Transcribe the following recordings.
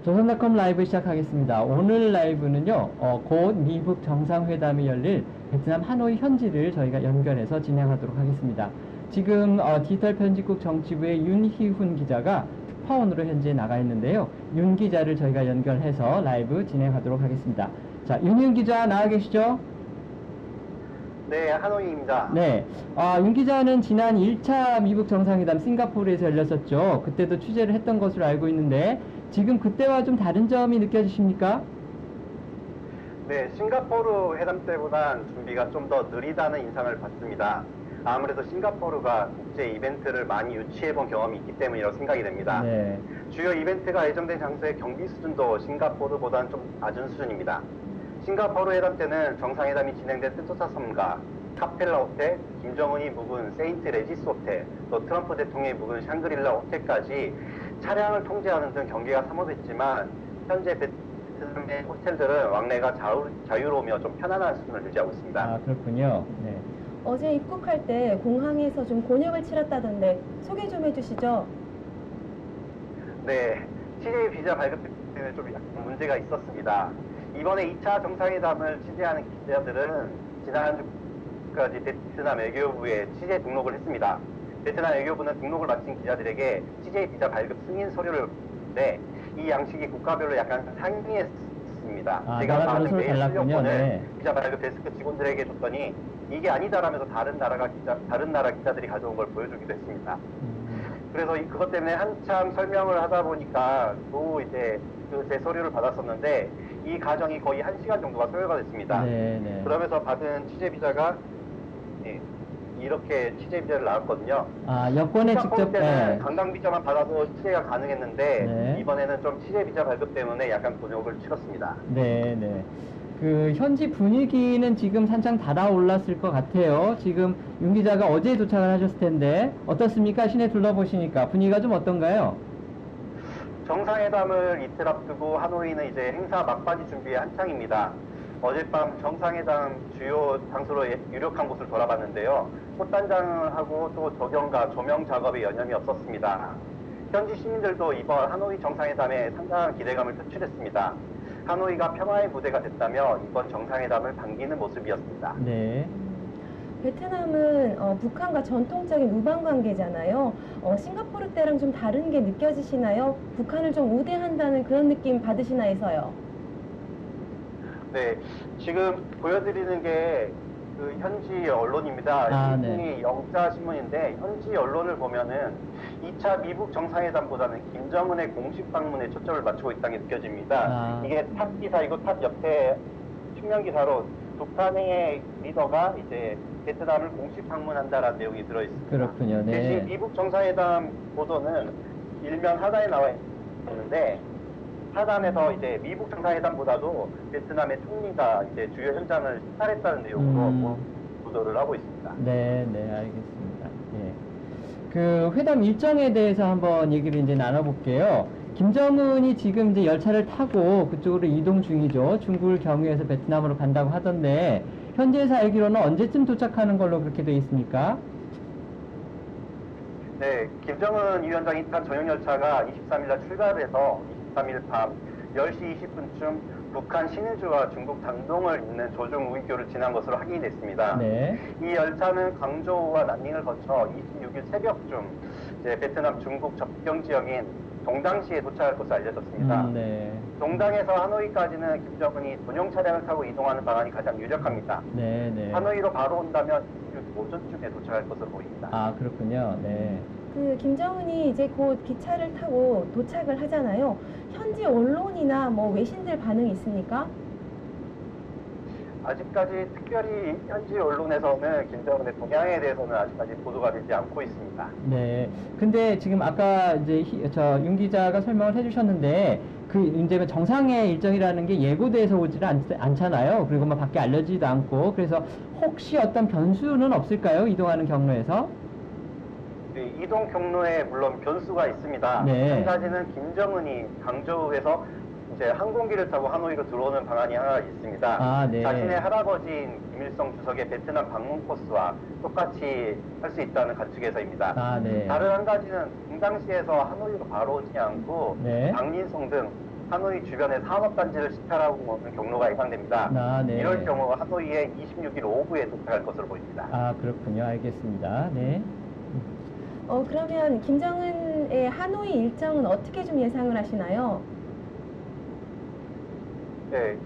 조선닷컴 라이브 시작하겠습니다. 오늘 라이브는요, 곧 미북 정상회담이 열릴 베트남 하노이 현지를 저희가 연결해서 진행하도록 하겠습니다. 지금 디지털 편집국 정치부의 윤희훈 기자가 특파원으로 현재 나가 있는데요. 윤 기자를 저희가 연결해서 라이브 진행하도록 하겠습니다. 자, 윤희훈 기자 나와 계시죠? 네, 하노이입니다. 네. 윤 기자는 지난 1차 미북 정상회담 싱가포르에서 열렸었죠. 그때도 취재를 했던 것으로 알고 있는데 지금 그때와 좀 다른 점이 느껴지십니까? 네, 싱가포르 회담 때보단 준비가 좀 더 느리다는 인상을 받습니다. 아무래도 싱가포르가 국제 이벤트를 많이 유치해본 경험이 있기 때문이라고 생각이 됩니다. 네. 주요 이벤트가 예정된 장소의 경비 수준도 싱가포르보다는 좀 낮은 수준입니다. 싱가포르 회담 때는 정상회담이 진행된 센토사 섬과 카펠라 호텔, 김정은이 묵은 세인트 레지스 호텔, 또 트럼프 대통령이 묵은 샹그릴라 호텔까지 차량을 통제하는 등 경계가 삼호됐지만 현재 베트남의 호텔들은 왕래가 자유로우며 좀 편안한 수준을 유지하고 있습니다. 아, 그렇군요. 네. 어제 입국할 때 공항에서 좀 곤욕을 치렀다던데 소개 좀 해주시죠. 네, CJ 비자 발급 때문에 좀 약간 문제가 있었습니다. 이번에 2차 정상회담을 취재하는 기자들은 지난 한 주까지 베트남 외교부에 취재 등록을 했습니다. 베트남 외교부는 등록을 마친 기자들에게 CJ 비자 발급 승인 서류를 줬는데 이 양식이 국가별로 약간 상이했습니다. 제가 받은 메일 출력권을 비자 발급 데스크 직원들에게 줬더니 이게 아니다라면서 다른 나라 기자들이 가져온 걸 보여주기도 했습니다. 그래서 그것 때문에 한참 설명을 하다 보니까 또 이제 제 서류를 받았었는데 이 과정이 거의 1시간 정도가 소요가 됐습니다. 네. 그러면서 받은 취재 비자가 이렇게 취재 비자를 나왔거든요. 아, 여권에 직접 때는 관광 비자만 받아도 취재가 가능했는데 네. 이번에는 좀 취재 비자 발급 때문에 약간 곤욕을 치렀습니다. 네. 그 현지 분위기는 지금 한창 달아올랐을 것 같아요. 지금 윤 기자가 어제 도착을 하셨을 텐데 어떻습니까? 시내 둘러보시니까 분위기가 좀 어떤가요? 정상회담을 이틀 앞두고 하노이는 이제 행사 막바지 준비에 한창입니다. 어젯밤 정상회담 주요 장소로 유력한 곳을 돌아봤는데요. 꽃단장을 하고 또 조경과 조명 작업에 여념이 없었습니다. 현지 시민들도 이번 하노이 정상회담에 상당한 기대감을 표출했습니다. 하노이가 평화의 무대가 됐다며 이번 정상회담을 반기는 모습이었습니다. 네. 베트남은 북한과 전통적인 우방 관계잖아요. 싱가포르 때랑 좀 다른 게 느껴지시나요? 북한을 좀 우대한다는 그런 느낌 받으시나 해서요. 네, 지금 보여드리는 게 그 현지 언론입니다. 네. 영자신문인데 현지 언론을 보면은 2차 미북 정상회담보다는 김정은의 공식 방문에 초점을 맞추고 있다는 게 느껴집니다. 이게 탑 기사이고 탑 옆에 측면 기사로 북한의 리더가 이제 베트남을 공식 방문한다라는 내용이 들어있습니다. 그렇군요. 네. 대신 미북 정상회담 보도는 일면 하단에 나와 있는데 하단에서 이제 미북 정상회담보다도 베트남의 총리가 이제 주요 현장을視察했다는 내용으로 보도를 하고 있습니다. 네, 알겠습니다. 예. 그 회담 일정에 대해서 한번 얘기를 이제 나눠볼게요. 김정은이 지금 이제 열차를 타고 그쪽으로 이동 중이죠. 중국을 경유해서 베트남으로 간다고 하던데 현지에서 알기로는 언제쯤 도착하는 걸로 그렇게 되어 있습니까? 네, 김정은 위원장이 탄 전용 열차가 23일 날 출발을 해서 23일 밤 10시 20분쯤 북한 신의주와 중국 당동을 잇는 조중 우이교를 지난 것으로 확인이 됐습니다. 네. 이 열차는 광저우와 난닝을 거쳐 26일 새벽쯤 이제 베트남 중국 접경 지역인 동당시에 도착할 것으로 알려졌습니다. 네. 동당에서 하노이까지는 김정은이 전용 차량을 타고 이동하는 방안이 가장 유력합니다. 네. 하노이로 바로 온다면 오전쯤에 도착할 것으로 보입니다. 아, 그렇군요. 네. 그 김정은이 이제 곧 기차를 타고 도착을 하잖아요. 현지 언론이나 뭐 외신들 반응이 있습니까? 아직까지 특별히 현지 언론에서는 김정은의 동향에 대해서는 아직까지 보도가 되지 않고 있습니다. 네. 근데 지금 아까 이제 윤 기자가 설명을 해주셨는데 그 이제 정상의 일정이라는 게 예고돼서 오지를 않잖아요. 그리고 뭐 밖에 알려지지도 않고 그래서 혹시 어떤 변수는 없을까요? 이동하는 경로에서? 네, 이동 경로에 물론 변수가 있습니다. 네. 한 가지는 김정은이 광저우에서 이제 항공기를 타고 하노이로 들어오는 방안이 하나 있습니다. 네. 자신의 할아버지인 김일성 주석의 베트남 방문 코스와 똑같이 할 수 있다는 관측에서입니다. 네. 다른 한 가지는 동당시에서 하노이로 바로 오지 않고 네. 방린성 등 하노이 주변에 산업단지를 시찰하고 오는 경로가 예상됩니다. 아, 네. 이럴 경우 하노이에 26일 오후에 도착할 것으로 보입니다. 아, 그렇군요. 알겠습니다. 네. 그러면 김정은의 하노이 일정은 어떻게 좀 예상을 하시나요? 네,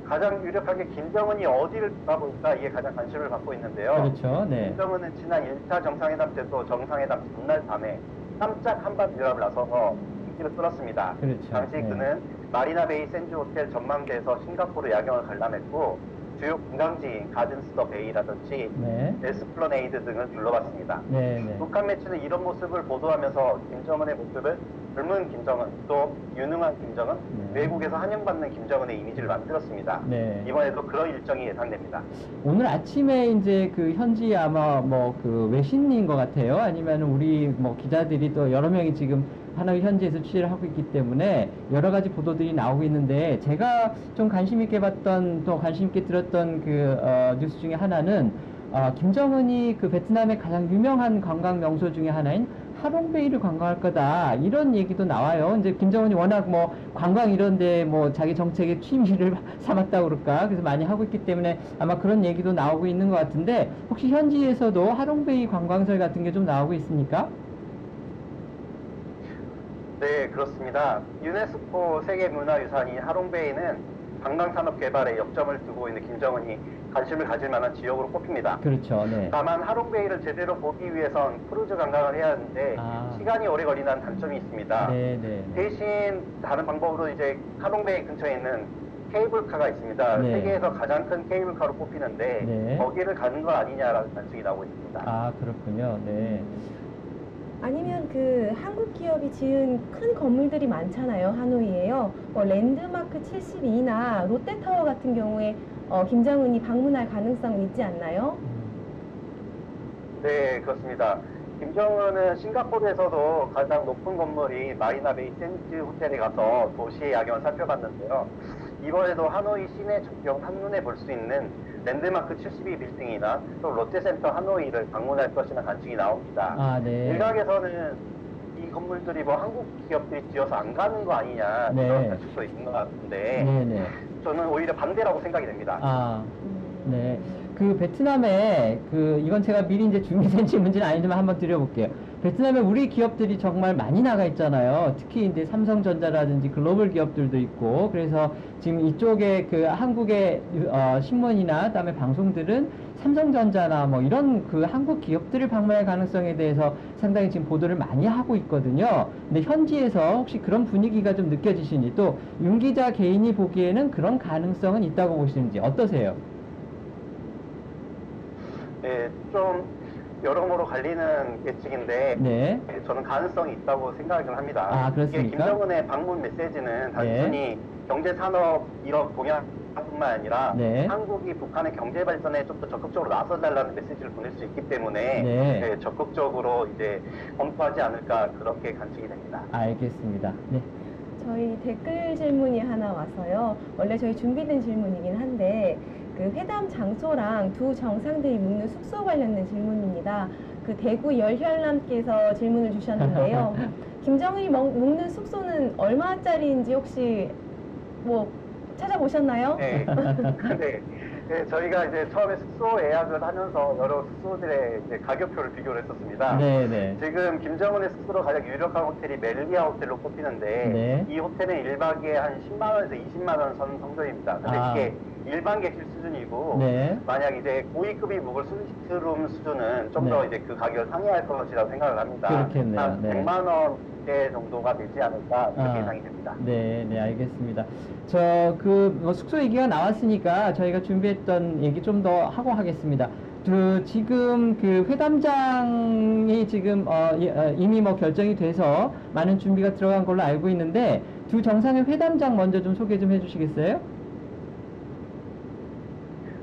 가장 유력하게 김정은이 어디를 가볼까 이게 가장 관심을 받고 있는데요. 그렇죠. 네. 김정은은 지난 1차 정상회담 때도 정상회담 전날 밤에 깜짝 한밤 유럽을 나서서 인기를 끌었습니다. 그렇죠. 당시 네. 그는 마리나베이 샌즈 호텔 전망대에서 싱가포르 야경을 관람했고 주요 관광지인 가든스더 베이라든지 네. 에스플러네이드 등을 둘러봤습니다. 네, 네. 북한 매체는 이런 모습을 보도하면서 김정은의 모습을 젊은 김정은 또 유능한 김정은, 네. 외국에서 환영받는 김정은의 이미지를 만들었습니다. 네. 이번에도 그런 일정이 예상됩니다. 오늘 아침에 이제 그 현지 아마 뭐 그 외신인 것 같아요. 아니면 우리 뭐 기자들이 또 여러 명이 지금 하노이 현지에서 취재를 하고 있기 때문에 여러 가지 보도들이 나오고 있는데 제가 좀 관심 있게 봤던 또 관심 있게 들었던 그 뉴스 중에 하나는 김정은이 그 베트남의 가장 유명한 관광 명소 중에 하나인 하롱베이를 관광할 거다 이런 얘기도 나와요. 이제 김정은이 워낙 뭐 관광 이런데 뭐 자기 정책의 취미를 삼았다 그럴까 그래서 많이 하고 있기 때문에 아마 그런 얘기도 나오고 있는 것 같은데 혹시 현지에서도 하롱베이 관광설 같은 게 좀 나오고 있습니까? 네, 그렇습니다. 유네스코 세계문화유산인 하롱베이는 관광산업 개발에 역점을 두고 있는 김정은이 관심을 가질 만한 지역으로 꼽힙니다. 그렇죠. 네. 다만 하롱베이를 제대로 보기 위해선 크루즈 관광을 해야 하는데 시간이 오래 걸리는 단점이 있습니다. 네, 네. 대신 다른 방법으로 이제 하롱베이 근처에 있는 케이블카가 있습니다. 네. 세계에서 가장 큰 케이블카로 꼽히는데 네. 거기를 가는 거 아니냐라는 관측이 나오고 있습니다. 아, 그렇군요. 네. 아니면 그 한국 기업이 지은 큰 건물들이 많잖아요. 하노이에요. 랜드마크 72나 롯데타워 같은 경우에 김정은이 방문할 가능성은 있지 않나요? 네, 그렇습니다. 김정은은 싱가포르에서도 가장 높은 건물이 마리나베이 샌즈 호텔에 가서 도시의 야경을 살펴봤는데요. 이번에도 하노이 시내 전경 한눈에 볼 수 있는 랜드마크 72 빌딩이나 또 롯데센터 하노이를 방문할 것이라는 관측이 나옵니다. 아, 네. 일각에서는 이 건물들이 뭐 한국 기업들이 지어서 안 가는 거 아니냐 네. 그런 관측도 있는 것 같은데 네, 네. 저는 오히려 반대라고 생각이 됩니다. 아, 네. 그 베트남에 그 이건 제가 미리 이제 준비된 질문지는 아니지만 한번 드려볼게요. 베트남에 우리 기업들이 정말 많이 나가 있잖아요. 특히 이제 삼성전자라든지 글로벌 기업들도 있고 그래서 지금 이쪽에 그 한국의 신문이나 그다음에 방송들은 삼성전자나 뭐 이런 그 한국 기업들을 방문할 가능성에 대해서 상당히 지금 보도를 많이 하고 있거든요. 근데 현지에서 혹시 그런 분위기가 좀 느껴지시는지 또 윤 기자 개인이 보기에는 그런 가능성은 있다고 보시는지 어떠세요? 네, 좀 여러모로 갈리는 예측인데 네. 저는 가능성이 있다고 생각을 합니다. 아, 이게 그렇습니까? 김정은의 방문 메시지는 단순히 경제산업 이런 동향뿐만 아니라 네. 한국이 북한의 경제 발전에 좀 더 적극적으로 나서달라는 메시지를 보낼 수 있기 때문에 네. 적극적으로 이제 검토하지 않을까 그렇게 관측이 됩니다. 알겠습니다. 네. 저희 댓글 질문이 하나 와서요. 원래 저희 준비된 질문이긴 한데 그 회담 장소랑 두 정상들이 묵는 숙소 관련된 질문입니다. 그 대구 열혈남께서 질문을 주셨는데요. 김정은이 묵는 숙소는 얼마짜리인지 혹시 뭐 찾아보셨나요? 네. 네, 저희가 이제 처음에 숙소 예약을 하면서 여러 숙소들의 이제 가격표를 비교를 했었습니다. 네, 네. 지금 김정은의 숙소로 가장 유력한 호텔이 멜리아 호텔로 꼽히는데 네. 이 호텔은 1박에 한 10만 원에서 20만 원 선 성적입니다. 근데 아. 이게 일반 객실 수준이고 네. 만약 이제 고위급이 묵을 스위트룸 수준은 좀 더 네. 이제 그 가격을 상회할 것이라고 생각을 합니다. 그렇겠네요. 한 네. 100만 원대 정도가 되지 않을까 그렇게 아. 예상이 됩니다. 네, 네, 알겠습니다. 뭐 숙소 얘기가 나왔으니까 저희가 준비했던 얘기 좀 더 하고 하겠습니다. 지금 그 회담장이 지금 이미 뭐 결정이 돼서 많은 준비가 들어간 걸로 알고 있는데 두 정상의 회담장 먼저 좀 소개 좀 해주시겠어요?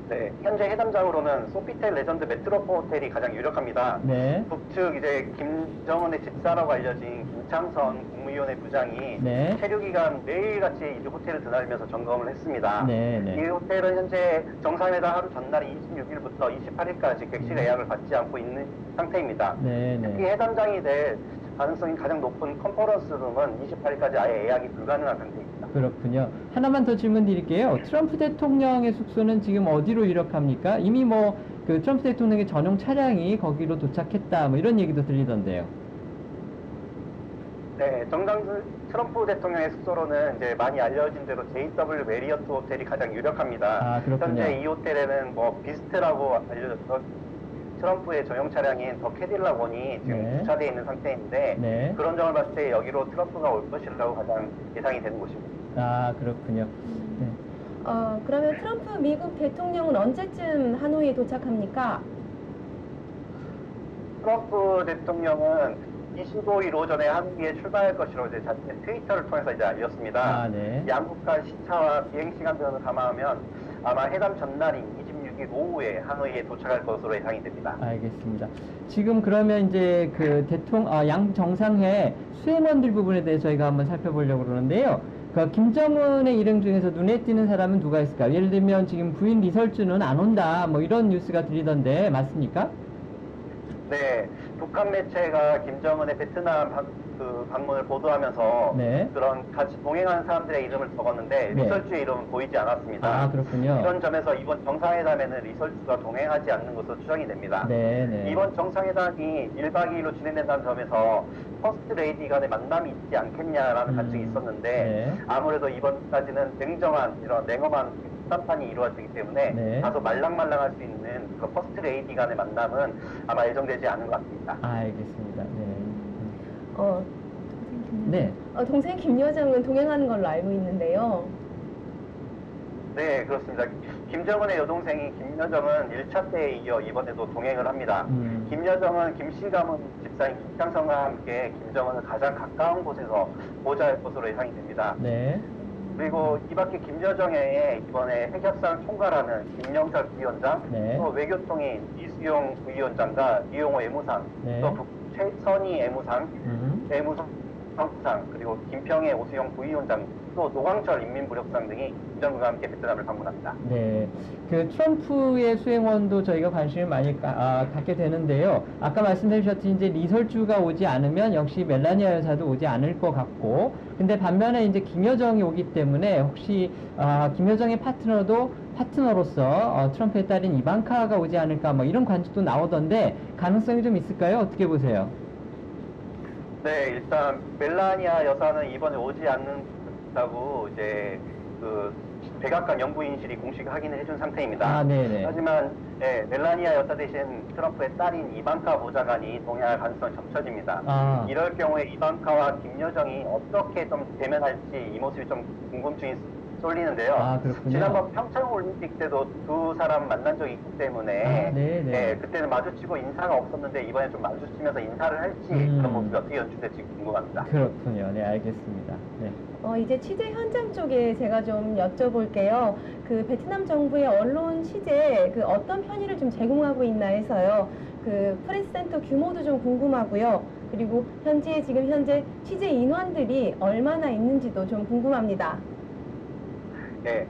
네, 현재 해담장으로는 소피텔 레전드 메트로포 호텔이 가장 유력합니다. 네. 북측 이제 김정은의 집사라고 알려진 김창선 국무위원회 부장이 네. 체류 기간 매일같이 이 호텔을 드나들면서 점검을 했습니다. 네, 네. 이 호텔은 현재 정상회담 하루 전날인 26일부터 28일까지 객실 예약을 받지 않고 있는 상태입니다. 네, 특히 네. 해담장이 될 가능성이 가장 높은 컨퍼런스 룸은 28일까지 아예 예약이 불가능한 상태입니다. 그렇군요. 하나만 더 질문 드릴게요. 트럼프 대통령의 숙소는 지금 어디로 이력합니까? 이미 뭐 그 트럼프 대통령의 전용 차량이 거기로 도착했다 뭐 이런 얘기도 들리던데요. 네, 트럼프 대통령의 숙소로는 이제 많이 알려진 대로 JW 메리어트 호텔이 가장 유력합니다. 아, 그렇군요. 현재 이 호텔에는 뭐 비스트라고 알려졌던 트럼프의 전용 차량인 더 캐딜락 원이 지금 네. 주차되어 있는 상태인데 네. 그런 점을 봤을 때 여기로 트럼프가 올 것이라고 가장 예상이 되는 곳입니다. 아, 그렇군요. 네. 그러면 트럼프 미국 대통령은 언제쯤 하노이에 도착합니까? 트럼프 대통령은 25일 오전에 한국에 출발할 것이라고 이제 자신의 트위터를 통해서 이제 알렸습니다. 아, 네. 양국 간 시차와 비행 시간 등을 감안하면 아마 회담 전날인 26일 오후에 하노이에 도착할 것으로 예상이 됩니다. 알겠습니다. 지금 그러면 이제 그 양 정상회 수행원들 부분에 대해서 저희가 한번 살펴보려고 그러는데요. 그 김정은의 일행 중에서 눈에 띄는 사람은 누가 있을까요? 예를 들면 지금 부인 리설주는 안 온다 뭐 이런 뉴스가 들리던데 맞습니까? 네, 북한 매체가 김정은의 베트남 방문을 보도하면서 네. 그런 같이 동행하는 사람들의 이름을 적었는데 네. 리설주의 이름은 보이지 않았습니다. 아, 그렇군요. 이런 점에서 이번 정상회담에는 리설주가 동행하지 않는 것으로 추정이 됩니다. 네, 네. 이번 정상회담이 1박 2일로 진행된다는 점에서 퍼스트 레이디 간의 만남이 있지 않겠냐라는 관측이 있었는데 네. 아무래도 이번까지는 냉정한 이런 냉엄한 수단판이 이루어지기 때문에 네. 다소 말랑말랑할 수 있는 그 퍼스트 레이디 간의 만남은 아마 예정되지 않은 것 같습니다. 아, 알겠습니다. 네. 네. 동생 김 여정은 동행하는 걸로 알고 있는데요. 네, 그렇습니다. 김정은의 여동생인 김여정은 1차 때에 이어 이번에도 동행을 합니다. 김여정은 김씨가문 집사인 김장성과 함께 김정은을 가장 가까운 곳에서 보좌할 것으로 예상이 됩니다. 네. 그리고 이 밖에 김여정의 이번에 핵협상 총괄하는 김영철 부위원장, 네. 또 외교통인 이수용 부위원장과 이용호 외무상, 네. 또 최선희 외무상, 외무상 그리고 김평애 오수영 부위원장, 또 노광철 인민부력상 등이 김정은과 함께 베트남을 방문합니다. 네. 그 트럼프의 수행원도 저희가 관심을 많이 갖게 되는데요. 아까 말씀해주셨듯이 이제 리설주가 오지 않으면 역시 멜라니아 여사도 오지 않을 것 같고, 근데 반면에 이제 김여정이 오기 때문에 혹시 김여정의 파트너로서 트럼프의 딸인 이방카가 오지 않을까 뭐 이런 관측도 나오던데 가능성이 좀 있을까요? 어떻게 보세요? 네, 일단 멜라니아 여사는 이번에 오지 않는다고 이제 그 백악관 영부인실이 공식 확인을 해준 상태입니다. 아, 네네. 하지만 멜라니아 여사 대신 트럼프의 딸인 이방카 보좌관이 동행할 가능성이 점쳐집니다. 아. 이럴 경우에 이방카와 김여정이 어떻게 좀 대면할지 이 모습이 좀 궁금증이 쏠리는데요. 아, 그렇군요. 지난번 평창 올림픽 때도 두 사람 만난 적이 있기 때문에 아, 네네. 그때는 마주치고 인사가 없었는데 이번에 좀 마주치면서 인사를 할지 그런 모습이 어떻게 연출될지 궁금합니다. 그렇군요. 네, 알겠습니다. 네. 이제 취재 현장 쪽에 제가 좀 여쭤볼게요. 그 베트남 정부의 언론 취재 그 어떤 편의를 좀 제공하고 있나 해서요. 그 프레스센터 규모도 좀 궁금하고요. 그리고 현재 취재 인원들이 얼마나 있는지도 좀 궁금합니다. 네.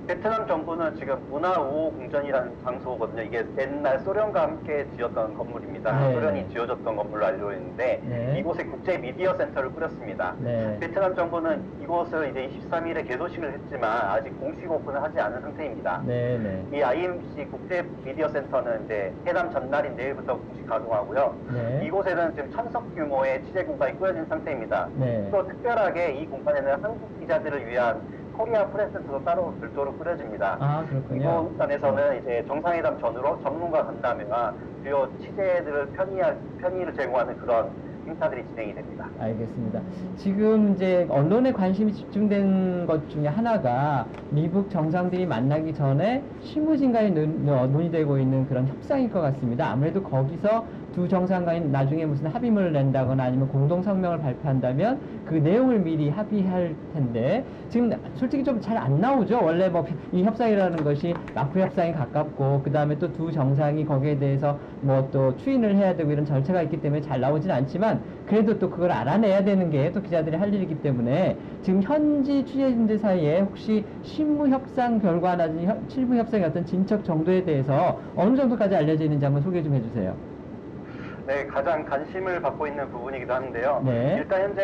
베트남 정부는 지금 문화우호 궁전이라는 장소거든요. 이게 옛날 소련과 함께 지었던 건물입니다. 네. 소련이 지어줬던 건물로 알고 있는데 네. 이곳에 국제 미디어 센터를 꾸렸습니다. 네. 베트남 정부는 이곳을 이제 23일에 개소식을 했지만 아직 공식 오픈을 하지 않은 상태입니다. 네, 네. 이 IMC 국제 미디어 센터는 이제 회담 전날인 내일부터 공식 가동하고요. 네. 이곳에는 지금 1000석 규모의 취재 공간이 꾸려진 상태입니다. 네. 또 특별하게 이 공간에는 한국 기자들을 위한 코리아 프레스센터도 따로 별도로 꾸려집니다. 아, 그렇군요. 이곳에서는 이제 정상회담 전후로 전문가 간담회와 주요 취재들을 편의를 제공하는 그런 행사들이 진행이 됩니다. 알겠습니다. 지금 이제 언론의 관심이 집중된 것 중에 하나가 미국 정상들이 만나기 전에 실무진 간에 논의되고 있는 그런 협상일 것 같습니다. 아무래도 거기서 두 정상 간이 나중에 무슨 합의문을 낸다거나 아니면 공동 성명을 발표한다면 그 내용을 미리 합의할 텐데 지금 솔직히 좀 잘 안 나오죠. 원래 뭐 이 협상이라는 것이 마크 협상에 가깝고 그 다음에 또 두 정상이 거기에 대해서 뭐 또 추인을 해야 되고 이런 절차가 있기 때문에 잘 나오진 않지만 그래도 또 그걸 알아내야 되는 게 또 기자들이 할 일이기 때문에 지금 현지 취재진들 사이에 혹시 실무 협상 결과라든지 실무 협상의 어떤 진척 정도에 대해서 어느 정도까지 알려져 있는지 한번 소개 좀 해주세요. 네, 가장 관심을 받고 있는 부분이기도 한데요. 네. 일단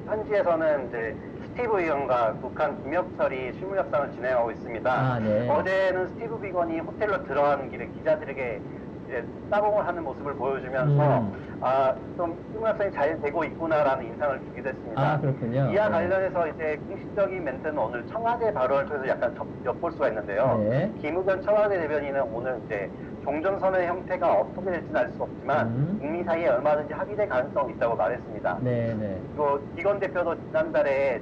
현지에서는 이제 스티브 비건과 북한 김혁철이 실무 협상을 진행하고 있습니다. 아, 네. 어제는 스티브 비건이 호텔로 들어가는 길에 기자들에게 이제 따봉을 하는 모습을 보여주면서 좀 실무 협상이 잘 되고 있구나라는 인상을 주기도 했습니다. 아, 그렇군요. 이와 네. 관련해서 이제 공식적인 멘트는 오늘 청와대 발언을 통해서 약간 엿볼 수가 있는데요. 네. 김의겸 청와대 대변인은 오늘 이제 종전선언의 형태가 어떻게 될지는 알 수 없지만 북미 사이에 얼마든지 합의될 가능성이 있다고 말했습니다. 네, 네. 그리고 이건 대표도 지난달에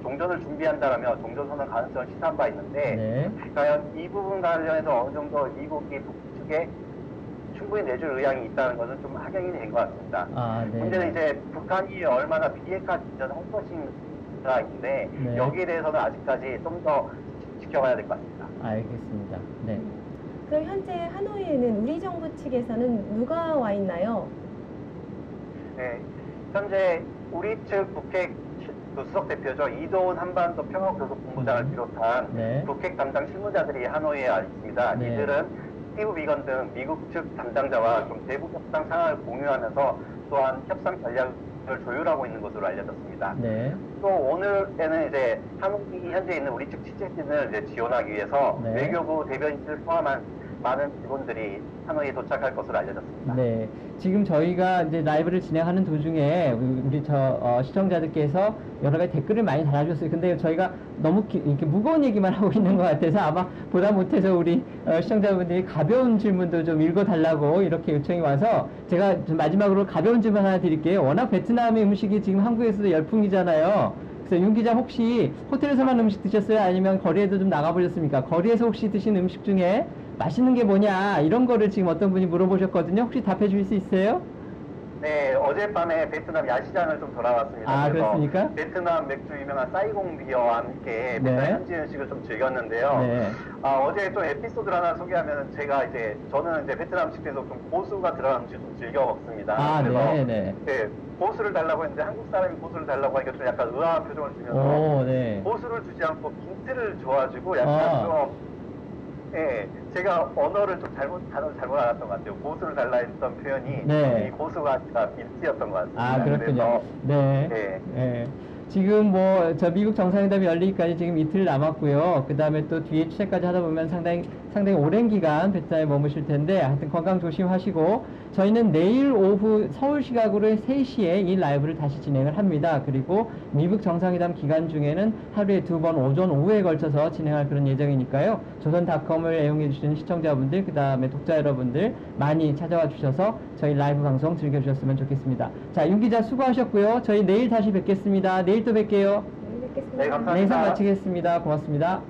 종전을 준비한다라며 종전선언 가능성을 시사한 바 있는데 네. 과연 이 부분 관련해서 어느 정도 미국이 북측에 충분히 내줄 의향이 있다는 것은 좀 확인이 된 것 같습니다. 아, 네. 문제는 이제 북한이 얼마나 비핵화 진전을 할 것인가인데 네. 여기에 대해서는 아직까지 좀 더 지켜봐야 될 것 같습니다. 알겠습니다. 네. 그럼 현재 하노이에는 우리 정부 측에서는 누가 와 있나요? 네, 현재 우리 측 북핵 수석 대표죠. 이도훈 한반도 평화교섭본부장을 비롯한 네. 북핵 담당 실무자들이 하노이에 와 있습니다. 네. 이들은 스티브 비건 등 미국 측 담당자와 좀 대북 협상 상황을 공유하면서 또한 협상 전략을 조율하고 있는 것으로 알려졌습니다. 네. 또 오늘에는 이제 한국이 현재 있는 우리 측 취재진을 이제 지원하기 위해서 네. 외교부 대변인을 포함한 많은 직원들이 하노이에 도착할 것으로 알려졌습니다. 네. 지금 저희가 이제 라이브를 진행하는 도중에 우리 시청자들께서 여러 가지 댓글을 많이 달아주셨어요. 근데 저희가 너무 이렇게 무거운 얘기만 하고 있는 것 같아서 아마 보다 못해서 우리 시청자분들이 가벼운 질문도 좀 읽어달라고 이렇게 요청이 와서 제가 좀 마지막으로 가벼운 질문 하나 드릴게요. 워낙 베트남의 음식이 지금 한국에서도 열풍이잖아요. 그래서 윤 기자 혹시 호텔에서만 음식 드셨어요? 아니면 거리에도 좀 나가보셨습니까? 거리에서 혹시 드신 음식 중에 맛있는 게 뭐냐 이런 거를 지금 어떤 분이 물어보셨거든요. 혹시 답해 주실 수 있어요? 네, 어젯밤에 베트남 야시장을 좀 돌아왔습니다. 아, 그래서 그렇습니까? 베트남 맥주 유명한 사이공 비어와 함께 네. 베트남 현지 음식을 좀 즐겼는데요. 네. 어제 좀 에피소드를 하나 소개하면 저는 이제 베트남 음식에서 좀 고수가 들어간 음식 좀 즐겨 먹습니다. 아, 그래서 네. 고수를 달라고 했는데 한국 사람이 고수를 달라고 하니까 좀 약간 의아한 표정을 주면서 오, 네. 고수를 주지 않고 김치를 줘가지고 약간 아. 제가 단어를 잘못 알았던 것 같아요. 고수를 달라 했던 표현이 네. 이 고수가 아니라 김치였던 것 같습니다. 아, 그렇군요. 그래서 네. 네. 네. 지금 저 미국 정상회담이 열리기까지 지금 이틀 남았고요. 그 다음에 또 뒤에 취재까지 하다 보면 상당히 오랜 기간 베트남에 머무실 텐데 하여튼 건강 조심하시고 저희는 내일 오후 서울 시각으로 3시에 이 라이브를 다시 진행을 합니다. 그리고 미국 정상회담 기간 중에는 하루에 2번 오전 오후에 걸쳐서 진행할 그런 예정이니까요. 조선닷컴을 애용해 주시는 시청자분들 그 다음에 독자 여러분들 많이 찾아와 주셔서 저희 라이브 방송 즐겨주셨으면 좋겠습니다. 자, 윤 기자 수고하셨고요. 저희 내일 다시 뵙겠습니다. 내일 또 뵐게요. 네, 뵙겠습니다. 네, 감사합니다. 네, 인사 마치겠습니다. 고맙습니다.